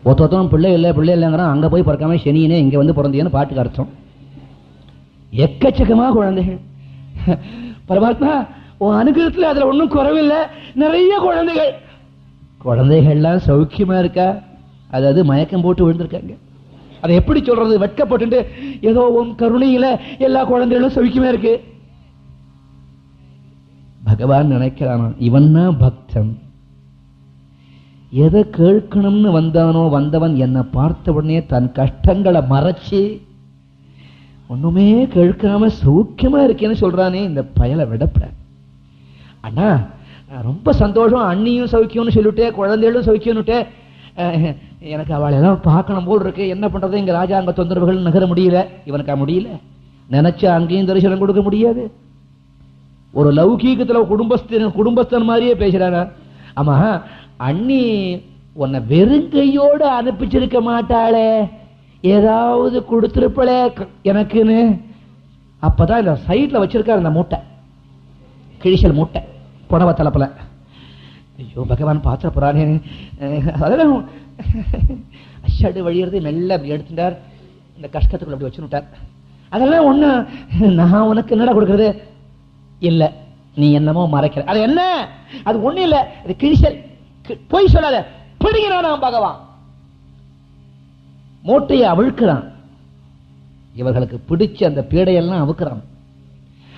ஒருத்தொருத்தரும் பிள்ளை இல்லைங்கிறான், அங்கே போய் பிறக்காம சனியனே இங்கே வந்து பிறந்தேன்னு பாட்டுக்கு அர்த்தம். எக்கச்சக்கமாக குழந்தைகள். பரமாத்மா உன் அனுகிரகத்தில் அதில் ஒன்றும் குறைவில்லை, நிறைய குழந்தைகள். குழந்தைகள்லாம் சௌக்கியமா இருக்கா? அதாவது மயக்கம் போட்டு விழுந்திருக்காங்க. அதை எப்படி சொல்றது? வெட்கப்பட்டு ஏதோ உன் கருணையில எல்லா குழந்தைகளும் சௌக்கியமா இருக்கு. பகவான் நினைக்கிறான், இவன் தான் பக்தன். எதை கேட்கணும்னு வந்தவன் என்னை பார்த்த உடனே தன் கஷ்டங்களை மறைச்சு ஒண்ணுமே கேட்காம சௌக்கியமா இருக்கேன்னு சொல்றானே, இந்த பயலை விடப்பட. அண்ணா ரொம்ப சந்தோஷம், அண்ணியும் சௌக்கியம்னு சொல்லிவிட்டே குழந்தைகளும் சௌக்கியம்னுட்டே, எனக்கு அவளெல்லாம் பார்க்கணும் போல் இருக்கு. என்ன பண்றது? இங்க ராஜாங்க தொந்தரவுகள் நகர முடியல. இவனுக்கா முடியல? நினைச்சா அங்கேயும் தரிசனம் கொடுக்க முடியாது. ஒரு லௌகீகத்துல குடும்பஸ்தன் மாதிரியே பேசுறானா? ஆமா, அண்ணி உன்னை வெறுங்கையோடு அனுப்பிச்சிருக்க மாட்டாளே, ஏதாவது கொடுத்திருப்பளே எனக்குன்னு. அப்பதான் இந்த சைட்ல வச்சிருக்காரு அந்த மூட்டை, கிழிசல் மூட்டை, புடவை தலைப்புல. ஐயோ பகவான் பாத்திர போறானே. அதெல்லாம் அஷடு வழியிறது மெல்ல அப்படி எடுத்துட்டார், இந்த கஷ்டத்துக்குள்ள அப்படி வச்சுட்டார். அதெல்லாம் ஒண்ணு நான் உனக்கு என்னடா கொடுக்கறது? இல்ல, நீ என்னமோ மறைக்கிற. அது என்ன? அது ஒண்ணு இல்ல, அது கிழிசல். போய் சொல்லாத, பிடிக்கிறான் பகவான். மூட்டையை அவிழ்க்கிறான். இவர்களுக்கு பிடிச்ச அந்த பீடையெல்லாம் அவுக்கிறான்.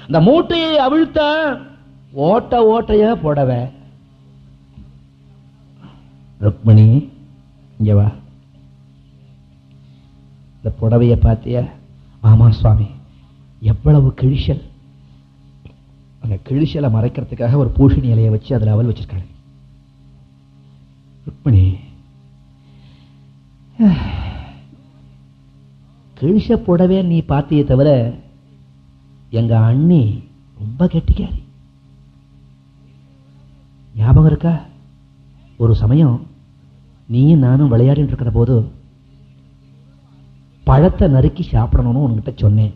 அந்த மூட்டையை அவிழ்த்தா ஓட்டையா போடவே. ருக்மணி இங்க வா, இந்த புடவைய பார்த்தியா? ஆமா சுவாமி. எவ்வளவு கிழிசல். அந்த கிழிசலை மறைக்கிறதுக்காக ஒரு பூஷணி இலையை வச்சு அதுல அவல் வச்சிருக்காங்க. ருக்மணி, கிழிச புடவை நீ பார்த்தியே தவிர எங்க அண்ணி ரொம்ப கெட்டிக்காரி. ஞாபகம் இருக்கா? ஒரு சமயம் நீயும் நானும் விளையாடிட்டு இருக்கிற போது பழத்தை நறுக்கி சாப்பிடணும்னு உன்கிட்ட சொன்னேன்.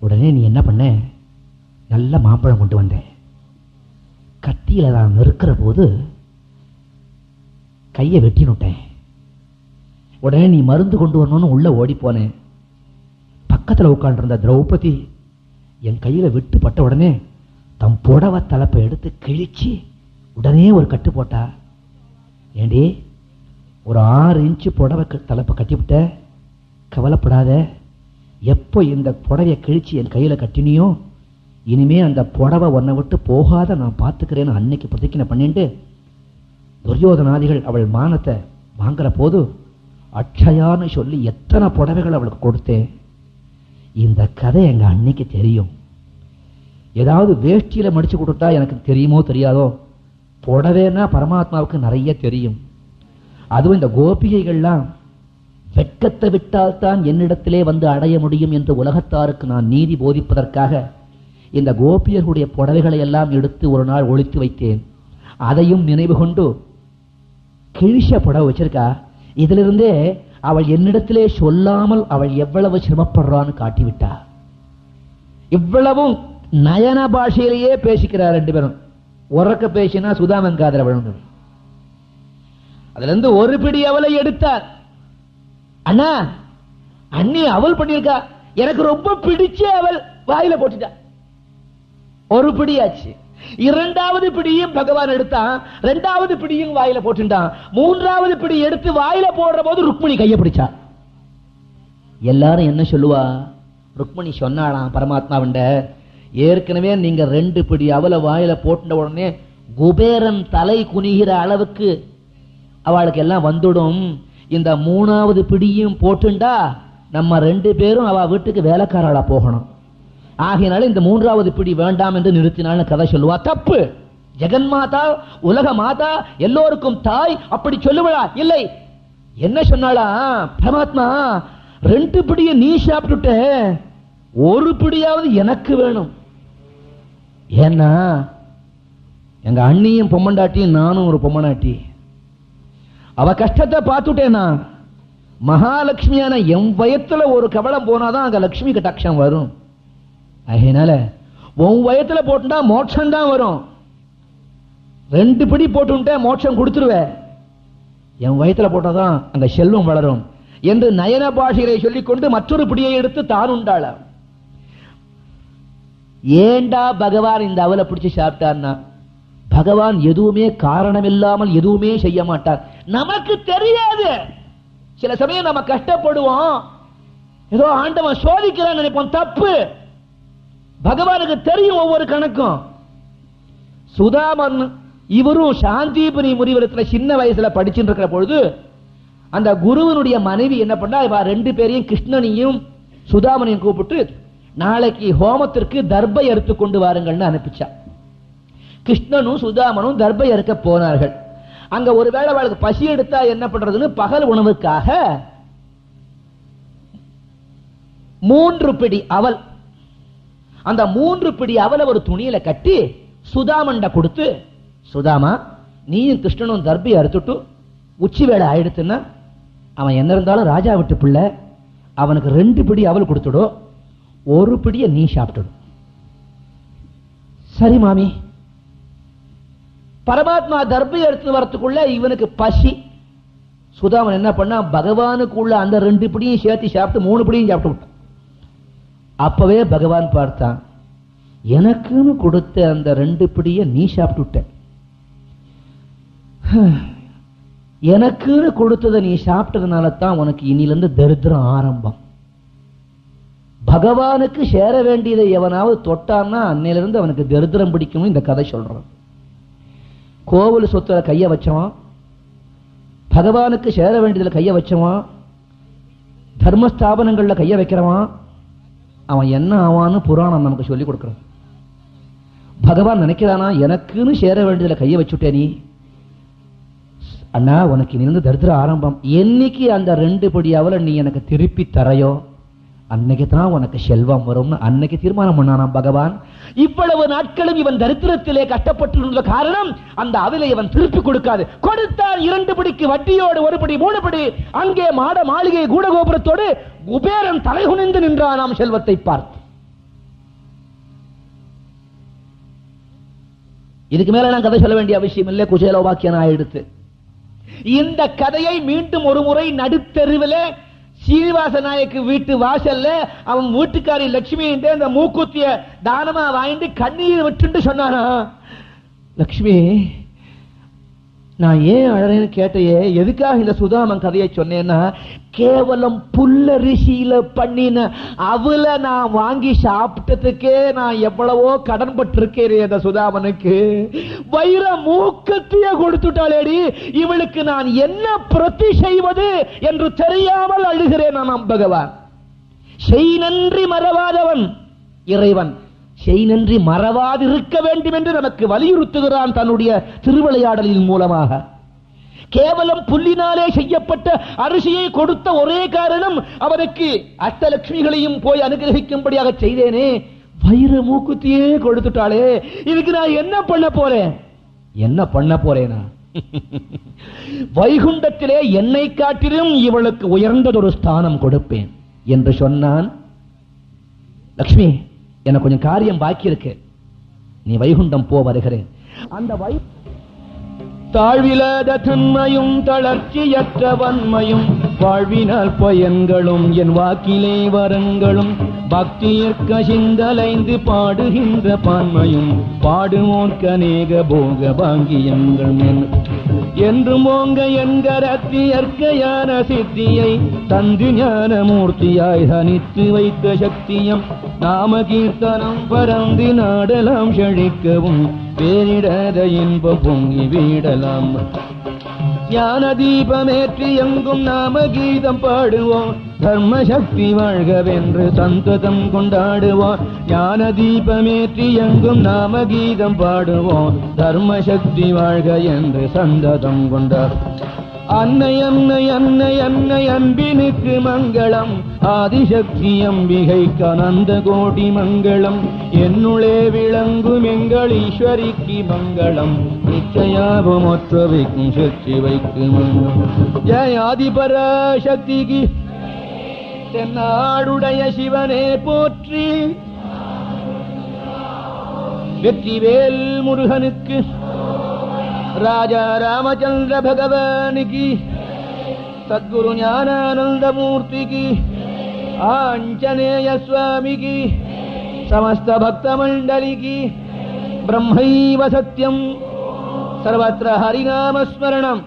உடனே நீ என்ன பண்ண? நல்ல மாம்பழம் கொண்டு வந்தேன். கத்தியில நான் நறுக்கிற போது கையை வெட்டினுட்டேன். உடனே நீ மருந்து கொண்டு வரணும்னு உள்ள ஓடி போனேன். பக்கத்துல உட்காண்டிருந்த திரௌபதி என் கையில விட்டு பட்ட உடனே தம் புடவை தலைப்பை எடுத்து கிழிச்சு உடனே ஒரு கட்டு போட்டா. ஏண்டி, ஒரு 6 இன்ச்சு புடவை தலைப்பை கட்டிவிட்ட, கவலைப்படாத, எப்போ இந்த புடவையை கிழிச்சு என் கையில கட்டினியோ இனிமே அந்த புடவை உன்னை விட்டு போகாத நான் பார்த்துக்கிறேன்னு அன்னைக்கு பிரதிஜை பண்ணிட்டு துரியோதனாதிகள் அவள் மானத்தை வாங்குற போது அட்சயான்னு சொல்லி எத்தனை புடவைகள் அவளுக்கு கொடுத்தேன். இந்த கதை எங்க அன்னைக்கு தெரியும். ஏதாவது வேஷ்டியில மடிச்சு கொடுத்தா எனக்கு தெரியுமோ தெரியாதோ, புடவைன்னா பரமாத்மாவுக்கு நிறைய தெரியும். அதுவும் இந்த கோபிகைகள்லாம் வெட்கத்தை விட்டால்தான் என்னிடத்திலே வந்து அடைய முடியும் என்று உலகத்தாருக்கு நான் நீதி போதிப்பதற்காக இந்த கோபியர்களுடைய புடவைகளை எல்லாம் எடுத்து ஒரு நாள் ஒளித்து வைத்தேன். அதையும் நினைவு கொண்டு கிழிஷ புடவை வச்சிருக்கா. இதிலிருந்தே அவள் என்னிடத்திலே சொல்லாமல் அவள் எவ்வளவு சிரமப்படுறான்னு காட்டிவிட்டா. இவ்வளவும் நயன பாஷையிலேயே பேசிக்கிறார் ரெண்டு பேரும். உறக்க பேசினா சுதாமன் காதல விழுந்து. அதுல இருந்து ஒரு பிடி அவளை எடுத்தார். அண்ணா, அண்ணி அவள் பண்ணிருக்கா, எனக்கு ரொம்ப பிடிச்ச அவள் வாயில போட்டுட்டா. ஒரு பிடியாச்சு. இரண்டாவது பிடியும் பகவான் எடுத்தான், இரண்டாவது பிடியும் வாயில போட்டுட்டான். மூன்றாவது பிடி எடுத்து வாயில போடுற போது ருக்மிணி கையை பிடிச்சா. எல்லாரும் என்ன சொல்லுவா? ருக்மிணி சொன்னாலாம் பரமாத்மாவிண்ட, ஏற்கனவே நீங்க 2 பிடி அவளை வாயில போட்ட உடனே குபேரன் தலை குனிகிற அளவுக்கு அவளுக்கு எல்லாம் வந்துடும். இந்த 3வது பிடியும் போட்டுண்டா நம்ம 2 பேரும் அவ வீட்டுக்கு வேலைக்காரளா போகணும். ஆகையினால இந்த 3வது பிடி வேண்டாம் என்று நிறுத்தினாலும் கதை சொல்லுவா. தப்பு. ஜெகன்மாதா, உலக மாதா, எல்லோருக்கும் தாய், அப்படி சொல்லுவா? இல்லை. என்ன சொன்னாளா பரமாத்மா, 2 பிடியை நீ சாப்பிட்டுட்ட, ஒரு பிடியாவது எனக்கு வேணும். ஏன்னா எங்க அண்ணியும் பொம்மண்டாட்டியும் நானும் ஒரு பொம்மனாட்டி. அவ கஷ்டத்தை பார்த்துட்டேனா, மகாலட்சுமியான என் வயத்துல ஒரு கவலம் போனாதான் அங்க லட்சுமி கட்டாட்சம் வரும். அதனால உன் வயத்துல போட்டுட்டா மோட்சம் தான் வரும். 2 பிடி போட்டுட்ட மோட்சம் கொடுத்துருவ. என் வயிற்றுல போட்டாதான் அங்க செல்வம் வளரும் என்று நயன பாஷையை சொல்லிக்கொண்டு மற்றொரு பிடியை எடுத்து தான் உண்டாள. ஏண்டா பகவான் இந்த அவலை பிடிச்சு சாப்பிட்டான்னா, பகவான் எதுவுமே காரணம் இல்லாமல் எதுவுமே செய்ய மாட்டார். நமக்கு தெரியாது. சில சமயம் நம்ம கஷ்டப்படுவோம், ஏதோ ஆண்டவன் சோதிக்கிறான் நினைப்போம். தப்பு. பகவானுக்கு தெரியும் ஒவ்வொரு கணக்கும். சுதாமன் இவரும் சாந்திபுரி முனிவரத்துல சின்ன வயசுல படிச்சுட்டு இருக்கிற பொழுது அந்த குருவனுடைய மனைவி என்ன பண்ணா, இவ 2 பேரையும் கிருஷ்ணனையும் சுதாமனையும் கூப்பிட்டு நாளைக்கு ஹோமத்திற்கு தர்பை அறுத்து கொண்டு வாருங்கள்னு அனுப்பிச்சா. கிருஷ்ணனும் சுதாமனும் தர்பை அறுக்க போனார்கள். அங்க ஒருவேளை அவளுக்கு பசி எடுத்தா என்ன பண்றதுன்னு பகல் உணவுக்காக 3 பிடி அவல், அந்த 3 பிடி அவலை ஒரு துணியில கட்டி சுதாமண்ட கொடுத்து, சுதாமா நீயும் கிருஷ்ணனும் தர்பை அறுத்துட்டு உச்சி வேளை ஆயிடுத்துன்னா அவன் என்ன இருந்தாலும் ராஜா விட்டு பிள்ளை, அவனுக்கு 2 பிடி அவல் கொடுத்துடும், 1 பிடியை நீ சாப்பிட்டுடும். சரி மாமி. பரமாத்மா தர்பை எடுத்து வரத்துக்குள்ள இவனுக்கு பசி. சுதாமன் என்ன பண்ணா, பகவானுக்குள்ள அந்த 2 பிடியும் சேர்த்து சாப்பிட்டு 3 பிடியும் சாப்பிட்டு விட்டான். அப்பவே பகவான் பார்த்தான், எனக்குன்னு கொடுத்த அந்த 2 பிடியை நீ சாப்பிட்டு விட்ட, எனக்குன்னு கொடுத்ததை நீ சாப்பிட்டதுனால தான் உனக்கு இனிலிருந்து தரித்திரம் ஆரம்பம். பகவானுக்கு சேர வேண்டியதை எவனாவது தொட்டான்னா அன்னையிலிருந்து அவனுக்கு தரித்திரம் பிடிக்கும். இந்த கதை சொல்றான். கோவில் சொத்துல கைய வச்சவன், பகவானுக்கு சேர வேண்டியதுல கைய வச்சவன், தர்மஸ்தாபனங்கள்ல கைய வைக்கிறவன், அவன் என்ன ஆவான்னு புராணம் நமக்கு சொல்லி கொடுக்கிறான். பகவான் நினைக்கிறானா, எனக்குன்னு சேர வேண்டியதுல கைய வச்சுட்டே நீ அண்ணா, உனக்கு இருந்து தரித்திர ஆரம்பம். என்னைக்கு அந்த 2 படி அவல நீ எனக்கு திருப்பி தரையோ அன்னைக்கு தான் உனக்கு செல்வம் வரும்னு அன்னைக்கு தீர்மானம் பண்ணானாம் பகவான். இவ்வளவு நாட்களும் இவன் தரித்திரத்திலே கஷ்டப்பட்டு காரணம் அந்த அவலை இவன் திருப்பி கொடுக்காது. கொடுத்தான் 2 படிக்கு வட்டியோடு 1 படி 3 படி. அங்கே மாட மாளிகை கூடகோபுரத்தோடு குபேரன் தலைகுனிந்து நின்றானாம் செல்வத்தை பார்த்து. இதுக்கு மேல நான் கதை சொல்ல வேண்டிய அவசியம் இல்லை, குசேலோபாக்கியன் ஆயிடுத்து. இந்த கதையை மீண்டும் ஒரு முறை நடுத்தெருவில் சீனிவாச நாயக்கு வீட்டு வாசல்ல அவன் வீட்டுக்காரி லட்சுமி அந்த மூக்குத்திய தானமா வாங்கிட்டு கண்ணீர் விட்டு சொன்னானா, லட்சுமி நான் ஏன் அழறேன்னு கேட்டையே, எதுக்காக இந்த சுதாமன் கதையை சொன்னேன்னா, கேவலம் புல்லரிசியில பண்ணின அவள நான் வாங்கி சாப்பிட்டதுக்கே நான் எவ்வளவோ கடன் பட்டிருக்கேன் அந்த சுதாமனுக்கு. வைர மூக்கத்திய கொடுத்துட்டாளேடி, இவளுக்கு நான் என்ன பிரதி செய்வது என்று தெரியாமல் அழுகிறேன் நான். பகவான் செய் நன்றி மறவாதவன் இறைவன், செய் நன்றி மறவாதிருக்க வேண்டும் என்று நமக்கு வலியுறுத்துகிறான் தன்னுடைய திருவிளையாடலின் மூலமாக. கேவலம் புல்லினாலே செய்யப்பட்ட அரிசியை கொடுத்த ஒரே காரணம் அவனுக்கு அஷ்டலட்சுமிகளையும் போய் அனுகிரகிக்கும்படியாக செய்தேனே, வைர மூக்குத்தியே கொடுத்துட்டாளே, இதுக்கு நான் என்ன பண்ண போறேன்? என்ன பண்ண போறேனா? வைகுண்டத்திலே என்னை காட்டிலும் இவளுக்கு உயர்ந்ததொரு ஸ்தானம் கொடுப்பேன் என்று சொன்னான். லட்சுமி எனக்கு கொஞ்சம் காரியம் பாக்கி இருக்கு, நீ வைகுண்டம் போ, வருகிறேன். அந்த தாழ்விலாத தன்மையும் தளர்ச்சியற்ற வன்மையும் வாழ்வினால் பயன்களும் என் வாக்கிலே வரங்களும் பக்தியற்க சிந்தலைந்து பாடுகின்ற பான்மையும் பாடுவோர்க்க அநேக போக பாங்கியங்கள் என்றும் ஓங்க என்கரத்தியற்கையான சித்தியை தந்து ஞான மூர்த்தியாய் தனித்து வைத்த சக்தியம் நாம கீர்த்தனம் பரந்து நாடலாம் செழிக்கவும் பேரிடாத இன்பம் பொங்கி வீடலாம். ஞான தீபமேற்றி எங்கும் நாம கீதம் பாடுவோம், தர்ம சக்தி வாழ்கவென்று சந்ததம் கொண்டாடுவோம். ஞான தீபமேற்றி எங்கும் நாம கீதம் பாடுவோம், தர்ம சக்தி வாழ்க என்று சந்ததம் கொண்டாடுவோம். அன்னை அன்னை அன்னை அன்னை அன்பினுக்கு மங்களம், ஆதிசக்தி அம்பிகைக்கு அனந்த கோடி மங்களம். என்னுளே விளங்கும் எங்கள் ஈஸ்வரிக்கு மங்களம், நிச்சயாவும் ஒற்றவைக்கும் சக்தி வைக்கு மங்களம். ஜெய ஆதிபராசக்திக்கு தென்னாடுடைய சிவனே போற்றி, வெற்றிவேல் முருகனுக்கு, ராஜா ராமச்சந்திர பகவானுக்கு सद्गुरु ज्ञानानंदमूर्ति की, आंजनेय स्वामी की, समस्त भक्त मंडली की, ब्रह्मैव सत्यम, सर्वत्र हरिनाम स्मरणम,